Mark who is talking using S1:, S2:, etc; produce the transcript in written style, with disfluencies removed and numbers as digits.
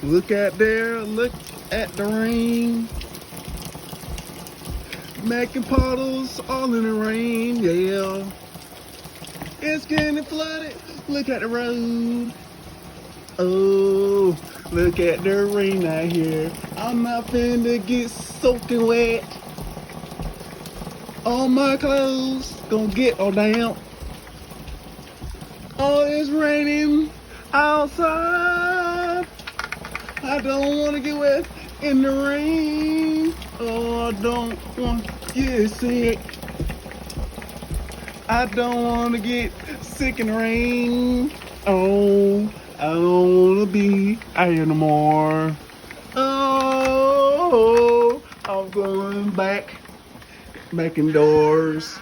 S1: Look at there, look at the rain. Making puddles all in the rain, yeah. It's getting flooded, look at the road. Oh, look at the rain out here. I'm not finna get soaking wet. All my clothes gonna get all damp. Oh, it's raining outside. I don't wanna get wet in the rain. Oh, I don't want to get sick. I don't wanna get sick in the rain. Oh, I don't wanna be out here no more. Oh, I'm going back indoors.